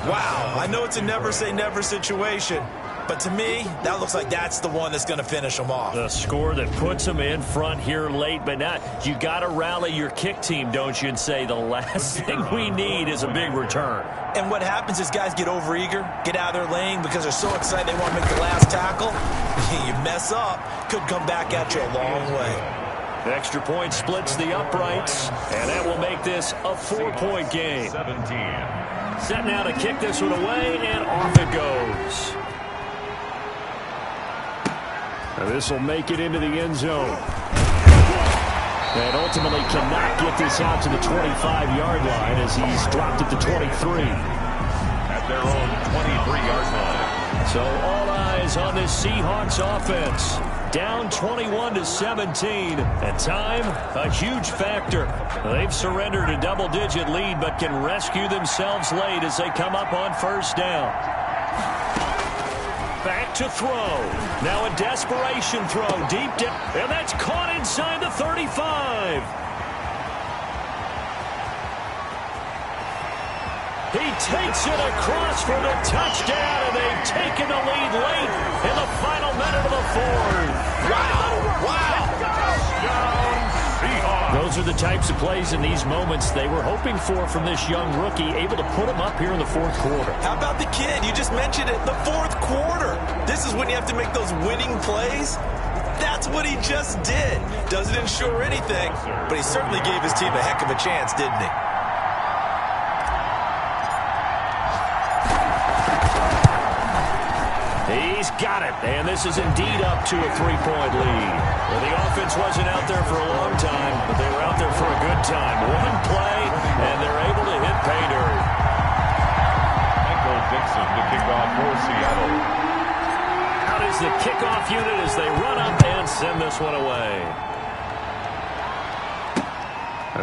Wow, I know it's a never-say-never situation, but to me, that looks like that's the one that's going to finish them off. The score that puts them in front here late, but not. You got to rally your kick team, don't you, and say the last thing we need is a big return. And what happens is guys get overeager, get out of their lane because they're so excited they want to make the last tackle. You mess up, could come back at you a long way. The extra point splits the uprights, and that will make this a 4-point game. 17. Set now to kick this one away, and off it goes. And this will make it into the end zone. And ultimately cannot get this out to the 25-yard line as he's dropped at the 23. At their own 23-yard line. So all eyes on this Seahawks offense. Down 21-17. At time, a huge factor. They've surrendered a double-digit lead but can rescue themselves late as they come up on first down. Back to throw. Now a desperation throw deep down. And that's caught inside the 35. takes it across for the touchdown, and they've taken the lead late in the final minute of the fourth. Wow. Those are the types of plays in these moments they were hoping for from this young rookie, able to put him up here in the fourth quarter. How about the kid? You just mentioned it, the fourth quarter. This is when you have to make those winning plays. That's what he just did. Doesn't ensure anything, but he certainly gave his team a heck of a chance, didn't he? He's got it, and this is indeed up to a 3-point lead. Well, the offense wasn't out there for a long time, but they were out there for a good time. One play, and they're able to hit pay dirt. Michael Dixon to kick off for Seattle. Out is the kickoff unit as they run up and send this one away.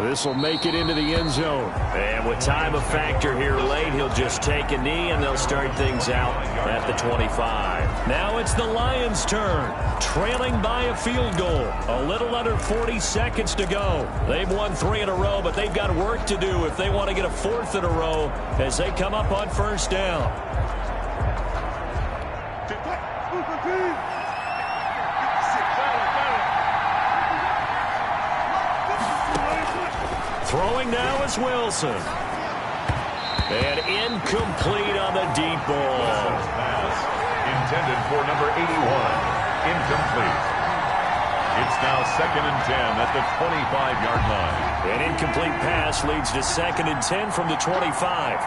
This will make it into the end zone. And with time a factor here late, he'll just take a knee, and they'll start things out at the 25. Now it's the Lions' turn, trailing by a field goal. A little under 40 seconds to go. They've won 3 in a row, but they've got work to do if they want to get a 4th in a row as they come up on first down. Throwing now is Wilson. And incomplete on the deep ball. Wilson's pass intended for number 81. Incomplete. It's now 2nd and 10 at the 25-yard line. An incomplete pass leads to 2nd and 10 from the 25.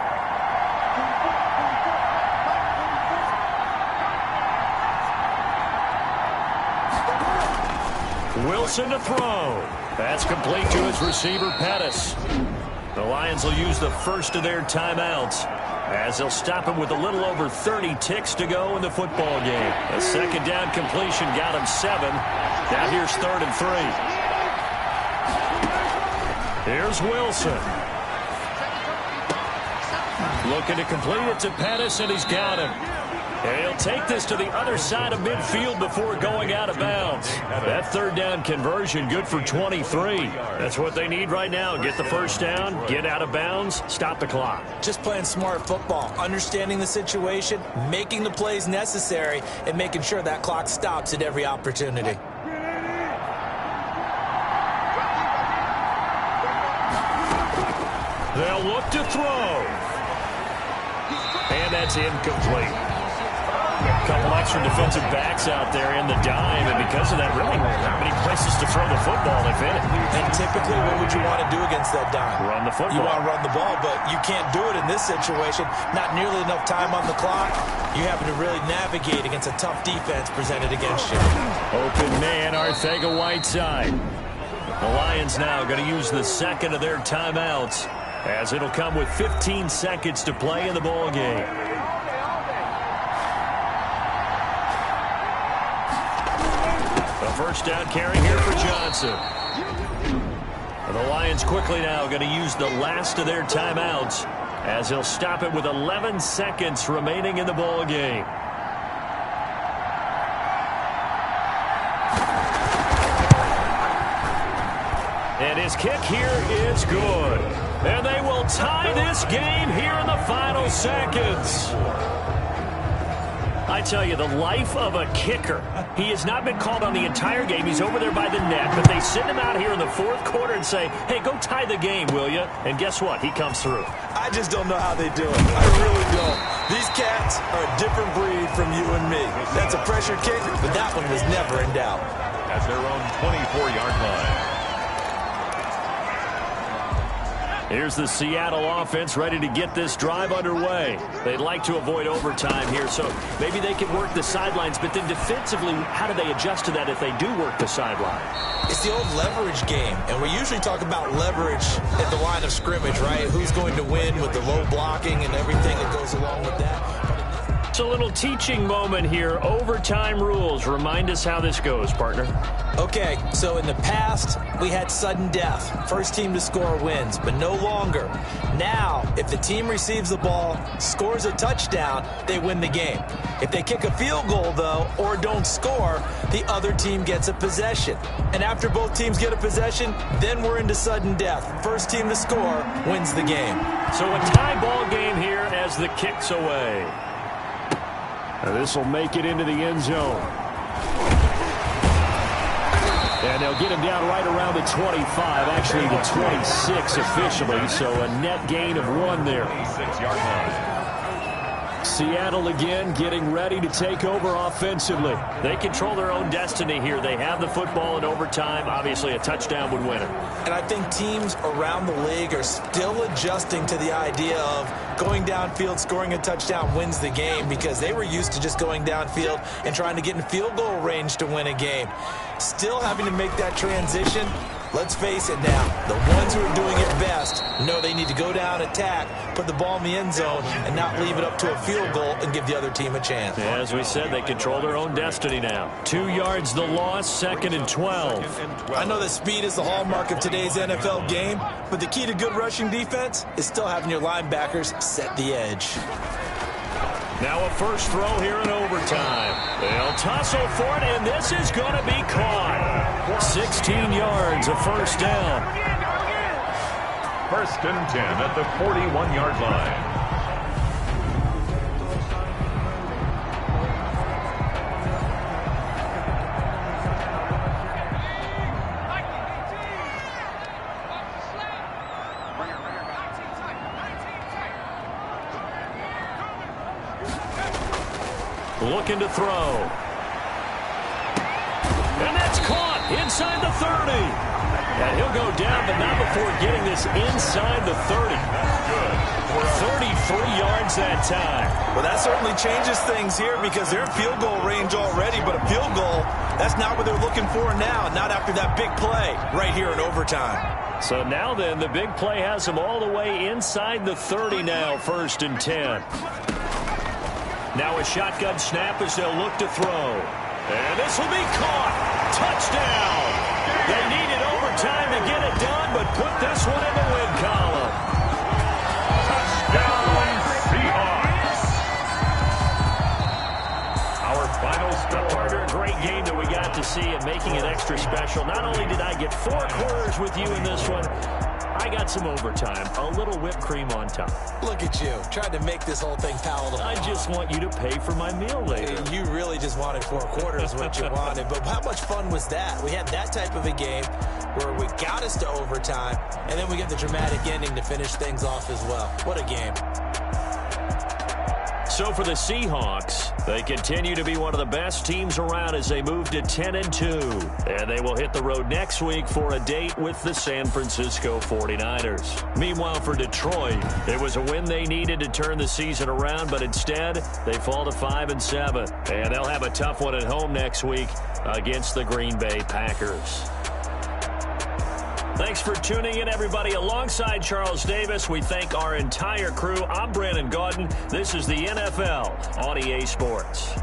Wilson to throw. That's complete to his receiver, Pettis. The Lions will use the first of their timeouts as they'll stop him with a little over 30 ticks to go in the football game. A 2nd down completion got him 7. Now here's 3rd and 3. Here's Wilson. Looking to complete it to Pettis, and he's got him. And he'll take this to the other side of midfield before going out of bounds. That 3rd down conversion good for 23. That's what they need right now. Get the first down, get out of bounds, stop the clock. Just playing smart football, understanding the situation, making the plays necessary, and making sure that clock stops at every opportunity. They'll look to throw. And that's incomplete. A couple extra defensive backs out there in the dime, and because of that, really not many places to throw the football, if any. And typically, what would you want to do against that dime? Run the football. You want to run the ball, but you can't do it in this situation. Not nearly enough time on the clock. You having to really navigate against a tough defense presented against you. Open man, Arcega-Whiteside. The Lions now going to use the 2nd of their timeouts, as it'll come with 15 seconds to play in the ball game. First down carry here for Johnson. The Lions quickly now going to use the last of their timeouts as they'll stop it with 11 seconds remaining in the ball game. And his kick here is good. And they will tie this game here in the final seconds. I tell you, the life of a kicker. He has not been called on the entire game. He's over there by the net, but they send him out here in the 4th quarter and say, hey, go tie the game, will you? And guess what? He comes through. I just don't know how they do it. I really don't. These cats are a different breed from you and me. That's a pressure kick, but that one was never in doubt. At their own 24-yard line. Here's the Seattle offense ready to get this drive underway. They'd like to avoid overtime here, so maybe they can work the sidelines, but then defensively, how do they adjust to that if they do work the sideline? It's the old leverage game, and we usually talk about leverage at the line of scrimmage, right? Who's going to win with the low blocking and everything that goes along with that. It's a little teaching moment here. Overtime rules. Remind us how this goes, partner. Okay, so in the past, we had sudden death. First team to score wins, but no longer. Now, if the team receives the ball, scores a touchdown, they win the game. If they kick a field goal, though, or don't score, the other team gets a possession. And after both teams get a possession, then we're into sudden death. First team to score wins the game. So a tie ball game here as the kick's away. This will make it into the end zone. And they'll get him down right around the 25, actually the 26 officially, so a net gain of 1 there. 26-yard line. Seattle again getting ready to take over offensively. They control their own destiny here. They have the football in overtime. Obviously, a touchdown would win it. And I think teams around the league are still adjusting to the idea of going downfield, scoring a touchdown wins the game, because they were used to just going downfield and trying to get in field goal range to win a game. Still having to make that transition. Let's face it now, the ones who are doing it best know they need to go down, attack, put the ball in the end zone, and not leave it up to a field goal and give the other team a chance. As we said, they control their own destiny now. 2 yards the loss, 2nd and 12. I know that speed is the hallmark of today's NFL game, but the key to good rushing defense is still having your linebackers set the edge. Now a first throw here in overtime. They'll tussle for it, and this is going to be caught. 16 yards, a first down. 1st and 10 at the 41-yard line. Looking to throw. And that's caught inside the 30. And he'll go down, but not before getting this inside the 30. 33 yards that time. Well, that certainly changes things here because they're in field goal range already, but a field goal, that's not what they're looking for now, not after that big play right here in overtime. So now then, the big play has them all the way inside the 30 now, 1st and 10. Now a shotgun snap as they'll look to throw. And this will be caught. Touchdown. They needed overtime to get it done, but put this one in the win column. Touchdown, Seahawks. Our final score. Partner, a great game that we got to see, and making it extra special. Not only did I get 4 quarters with you in this one, I got some overtime, a little whipped cream on top. Look at you, trying to make this whole thing palatable. I just want you to pay for my meal later. You really just wanted 4 quarters, what you wanted. But how much fun was that? We had that type of a game where we got us to overtime, and then we get the dramatic ending to finish things off as well. What a game. So for the Seahawks, they continue to be one of the best teams around as they move to 10-2. And they will hit the road next week for a date with the San Francisco 49ers. Meanwhile, for Detroit, it was a win they needed to turn the season around, but instead, they fall to 5-7. And they'll have a tough one at home next week against the Green Bay Packers. Thanks for tuning in, everybody. Alongside Charles Davis, we thank our entire crew. I'm Brandon Gaudin. This is the NFL on EA Sports.